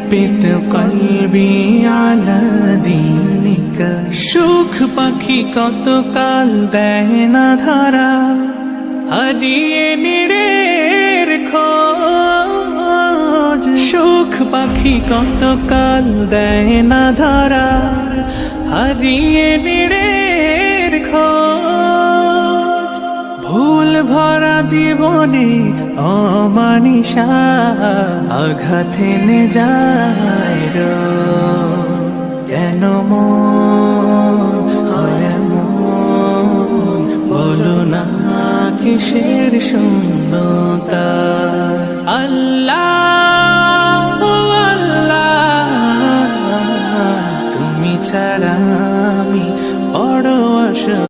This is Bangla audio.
ثبت قلبي على دينك সুখ পাখি কতকাল দেয় না ধরা হারিয়ে নিরের খোঁজ সুখ পাখি কতকাল দেয় না ধরা হারিয়ে নিরের খোঁজ ভুল ভরা জীবনে অমানিসা আঘাত এনে যায় কেন মন হয় এমন বলো না কিসের শূন্যতা